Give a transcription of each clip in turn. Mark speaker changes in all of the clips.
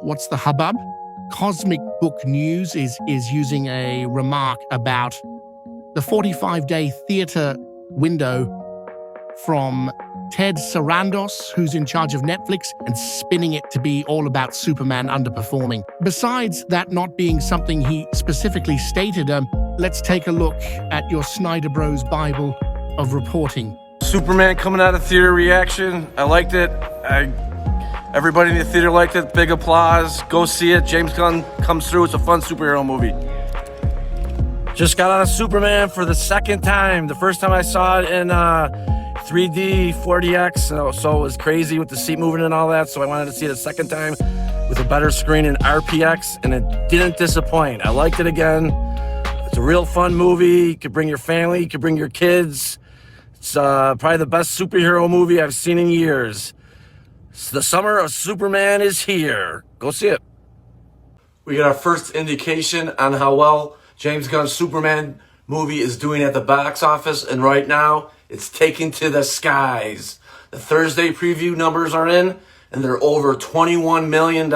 Speaker 1: what's the hubbub? Cosmic Book News is using a remark about the 45-day theater window from Ted Sarandos, who's in charge of Netflix, and spinning it to be all about Superman underperforming. Besides that not being something he specifically stated, let's take a look at your Snyderbros Bible of reporting.
Speaker 2: Superman coming out of theater reaction. I liked it. Everybody in the theater liked it. Big applause. Go see it. James Gunn comes through. It's a fun superhero movie. Just got out of Superman for the second time. The first time I saw it in 3D, 4DX, so it was crazy with the seat moving and all that, so I wanted to see it a second time with a better screen in RPX, and it didn't disappoint. I liked it again. It's a real fun movie. You could bring your family, you could bring your kids. It's probably the best superhero movie I've seen in years. The summer of Superman is here. Go see it. We got our first indication on how well James Gunn's Superman movie is doing at the box office, and right now, it's taken to the skies. The Thursday preview numbers are in, and they're over $21 million,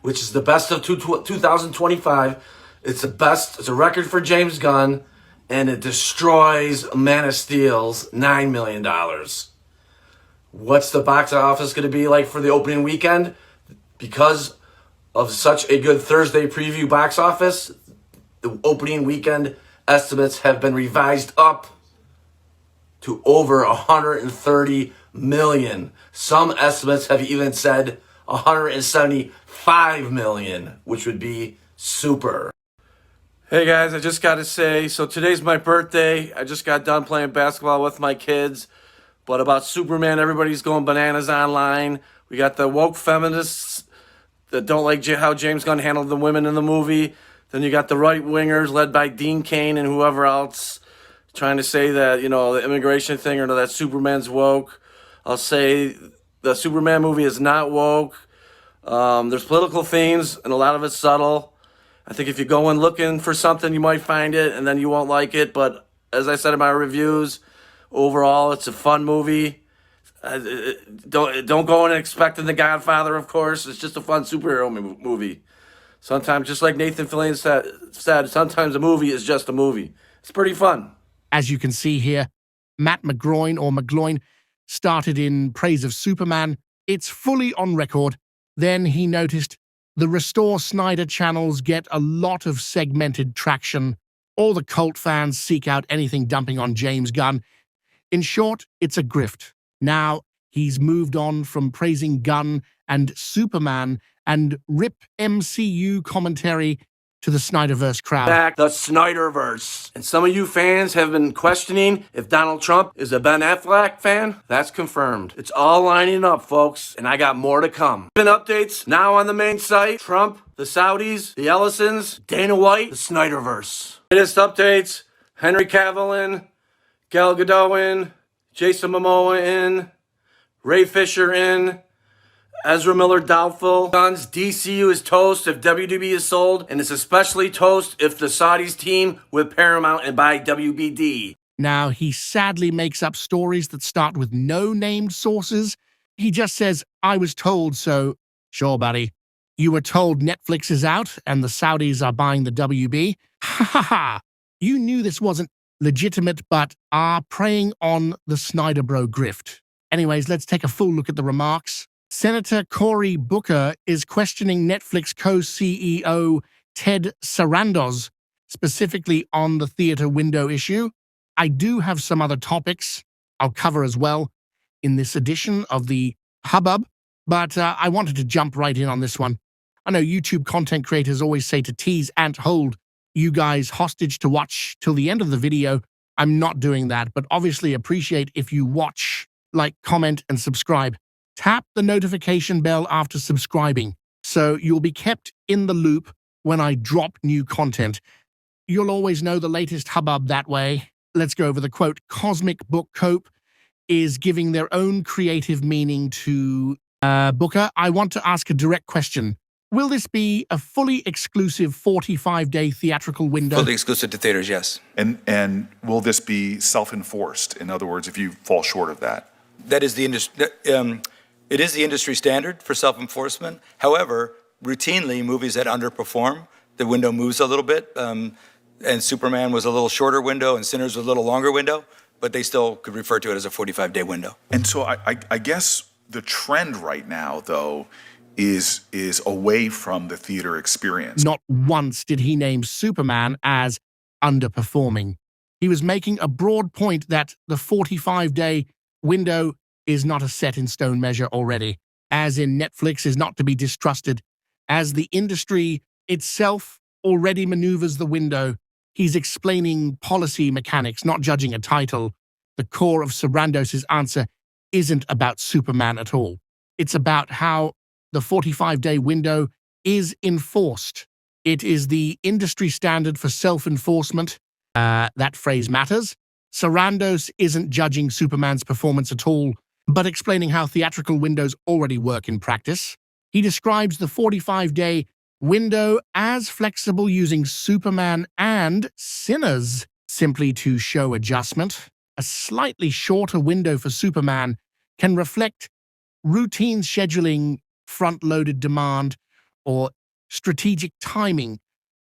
Speaker 2: which is the best of 2025. It's a record for James Gunn, and it destroys Man of Steel's $9 million. What's the box office going to be like for the opening weekend? Because of such a good Thursday preview box office, the opening weekend estimates have been revised up to over 130 million. Some estimates have even said 175 million, which would be super. Hey guys, I just got to say, so today's my birthday. I just got done playing basketball with my kids. But about Superman, everybody's going bananas online. We got the woke feminists that don't like how James Gunn handled the women in the movie. Then you got the right-wingers led by Dean Cain and whoever else trying to say that, the immigration thing or that Superman's woke. I'll say the Superman movie is not woke. There's political themes, and a lot of it's subtle. I think if you go in looking for something, you might find it, and then you won't like it. But as I said in my reviews, overall, it's a fun movie. Don't go in expecting The Godfather, of course. It's just a fun superhero movie. Sometimes, just like Nathan Fillion said, sometimes a movie is just a movie. It's pretty fun.
Speaker 1: As you can see here, Matt McGloin started in praise of Superman. It's fully on record. Then he noticed the Restore Snyder channels get a lot of segmented traction. All the cult fans seek out anything dumping on James Gunn. In short, it's a grift. Now, he's moved on from praising Gunn and Superman and rip MCU commentary to the SnyderVerse crowd.
Speaker 2: Back the SnyderVerse. And some of you fans have been questioning if Donald Trump is a Ben Affleck fan. That's confirmed. It's all lining up, folks, and I got more to come. Updates now on the main site. Trump, the Saudis, the Ellisons, Dana White, the SnyderVerse. Latest updates, Henry Cavill in, Gal Gadot in, Jason Momoa in, Ray Fisher in, Ezra Miller doubtful. Gunn's DCU is toast if WB is sold, and it's especially toast if the Saudis team with Paramount and buy WBD.
Speaker 1: Now, he sadly makes up stories that start with no named sources. He just says, I was told so. Sure, buddy. You were told Netflix is out and the Saudis are buying the WB? Ha ha ha. You knew this wasn't legitimate, but are preying on the Snyderbro grift. Anyways, let's take a full look at the remarks. Senator Cory Booker is questioning Netflix co-CEO Ted Sarandos, specifically on the theater window issue. I do have some other topics I'll cover as well in this edition of the Hubbub, but I wanted to jump right in on this one. I know YouTube content creators always say to tease and hold you guys hostage to watch till the end of the video. I'm not doing that, but obviously appreciate if you watch, like, comment, and subscribe. Tap the notification bell after subscribing, so you'll be kept in the loop when I drop new content. You'll always know the latest hubbub that way. Let's go over the quote. Cosmic Book Cope is giving their own creative meaning to Booker. I want to ask a direct question. Will this be a fully exclusive 45-day theatrical window?
Speaker 3: Fully exclusive to theaters, yes.
Speaker 4: And will this be self-enforced? In other words, if you fall short of that?
Speaker 3: That is the industry. It is the industry standard for self-enforcement. However, routinely, movies that underperform, the window moves a little bit, and Superman was a little shorter window and Sinners was a little longer window, but they still could refer to it as a 45-day window.
Speaker 4: And so I guess the trend right now, though, is away from the theater experience.
Speaker 1: Not once did he name Superman as underperforming. He was making a broad point that the 45-day window is not a set-in-stone measure already, as in Netflix is not to be distrusted, as the industry itself already maneuvers the window. He's explaining policy mechanics, not judging a title. The core of Sarandos' answer isn't about Superman at all. It's about how the 45-day window is enforced. It is the industry standard for self-enforcement. That phrase matters. Sarandos isn't judging Superman's performance at all, but explaining how theatrical windows already work in practice. He describes the 45-day window as flexible using Superman and Sinners simply to show adjustment. A slightly shorter window for Superman can reflect routine scheduling, front-loaded demand, or strategic timing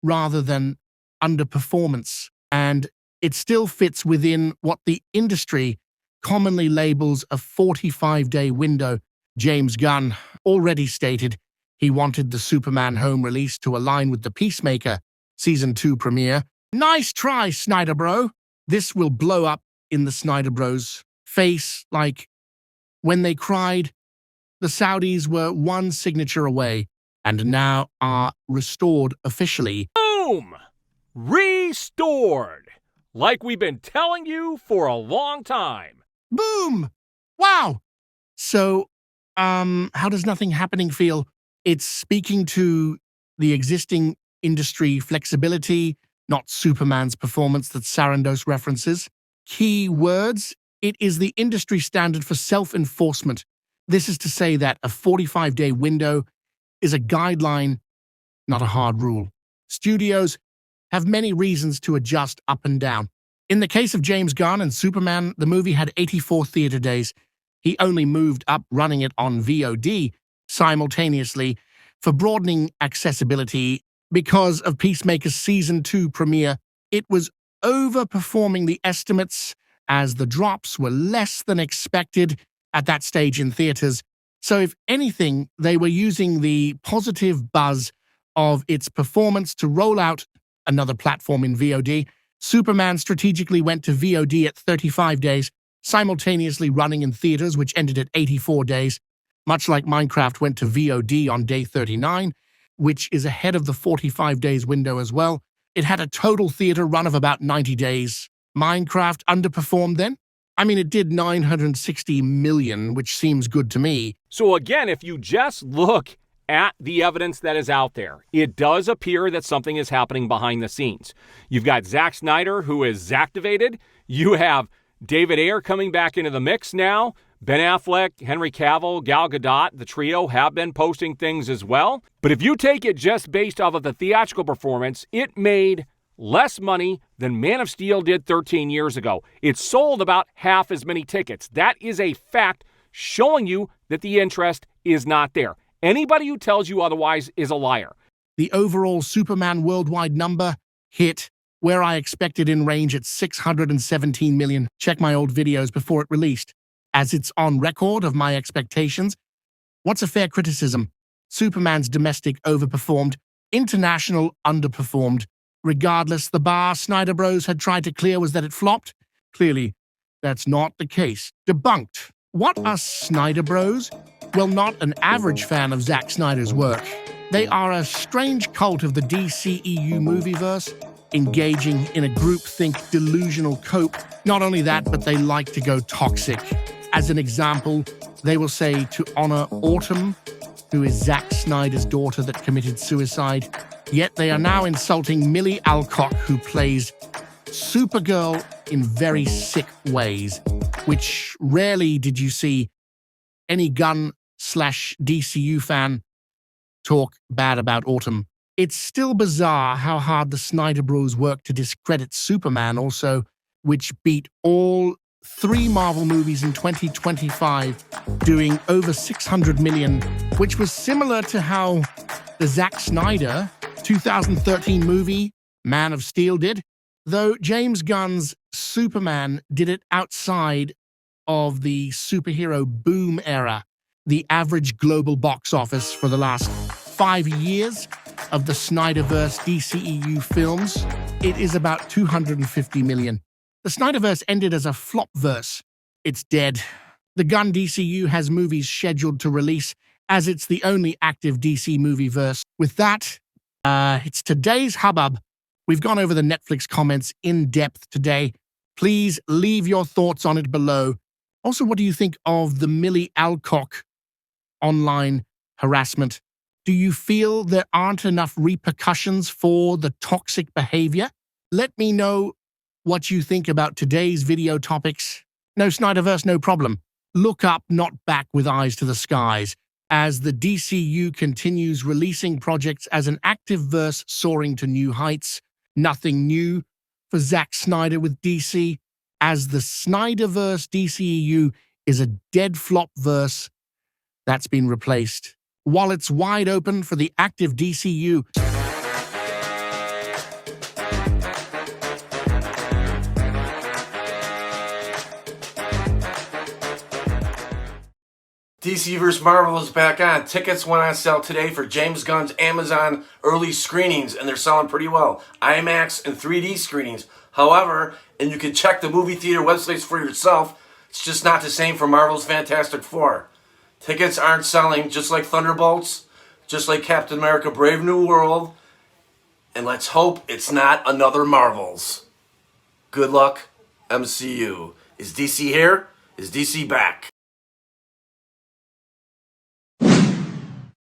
Speaker 1: rather than underperformance. And it still fits within what the industry commonly labels a 45-day window. James Gunn already stated he wanted the Superman home release to align with the Peacemaker Season 2 premiere. Nice try, Snyderbro. This will blow up in the Snyderbros' face like when they cried the Saudis were one signature away and now are restored officially.
Speaker 5: Boom! Restored! Like we've been telling you for a long time.
Speaker 1: Boom! Wow! So, how does nothing happening feel? It's speaking to the existing industry flexibility, not Superman's performance that Sarandos references. Key words, it is the industry standard for self-enforcement. This is to say that a 45-day window is a guideline, not a hard rule. Studios have many reasons to adjust up and down. In the case of James Gunn and Superman, the movie had 84 theater days. He only moved up running it on VOD simultaneously for broadening accessibility because of Peacemaker's Season 2 premiere. It was overperforming the estimates as the drops were less than expected at that stage in theaters. So if anything, they were using the positive buzz of its performance to roll out another platform in VOD. Superman strategically went to VOD at 35 days, simultaneously running in theaters, which ended at 84 days, much like Minecraft went to VOD on day 39, which is ahead of the 45 days window as well. It had a total theater run of about 90 days. Minecraft underperformed then? I mean, it did 960 million, which seems good to me.
Speaker 5: So again, if you just look at the evidence that is out there, it does appear that something is happening behind the scenes. You've got Zack Snyder, who is Zactivated. You have David Ayer coming back into the mix now. Ben Affleck, Henry Cavill, Gal Gadot, the trio have been posting things as well. But if you take it just based off of the theatrical performance, it made less money than Man of Steel did 13 years ago. It sold about half as many tickets. That is a fact showing you that the interest is not there. Anybody who tells you otherwise is a liar.
Speaker 1: The overall Superman worldwide number hit where I expected in range at 617 million. Check my old videos before it released. As it's on record of my expectations, what's a fair criticism? Superman's domestic overperformed, international underperformed. Regardless, the bar Snyderbros had tried to clear was that it flopped. Clearly, that's not the case. Debunked. What are Snyderbros? Well, not an average fan of Zack Snyder's work. They are a strange cult of the DCEU movieverse, engaging in a groupthink delusional cope. Not only that, but they like to go toxic. As an example, they will say to honor Autumn, who is Zack Snyder's daughter that committed suicide. Yet they are now insulting Millie Alcock, who plays Supergirl in very sick ways, which rarely did you see any Gunn/DCU fan talk bad about Autumn. It's still bizarre how hard the Snyderbros work to discredit Superman also, which beat all 3 Marvel movies in 2025, doing over 600 million, which was similar to how The Zack Snyder 2013 movie Man of Steel did, though James Gunn's Superman did it outside of the superhero boom era. The average global box office for the last 5 years of the SnyderVerse DCEU films, it is about 250 million. The Snyderverse ended as a flopverse. It's dead. The Gunn DCU has movies scheduled to release, as it's the only active DC movieverse. With that, it's today's hubbub. We've gone over the Netflix comments in depth today. Please leave your thoughts on it below. Also, what do you think of the Millie Alcock online harassment? Do you feel there aren't enough repercussions for the toxic behavior? Let me know what you think about today's video topics. No Snyderverse, no problem. Look up, not back with eyes to the skies, as the DCU continues releasing projects as an active verse soaring to new heights. Nothing new for Zack Snyder with DC, as the Snyderverse DCEU is a dead flop verse that's been replaced. While it's wide open for the active DCU,
Speaker 2: DC vs. Marvel is back on. Tickets went on sale today for James Gunn's Amazon early screenings, and they're selling pretty well. IMAX and 3D screenings. However, and you can check the movie theater websites for yourself, it's just not the same for Marvel's Fantastic Four. Tickets aren't selling, just like Thunderbolts, just like Captain America Brave New World, and let's hope it's not another Marvels. Good luck, MCU. Is DC here? Is DC back?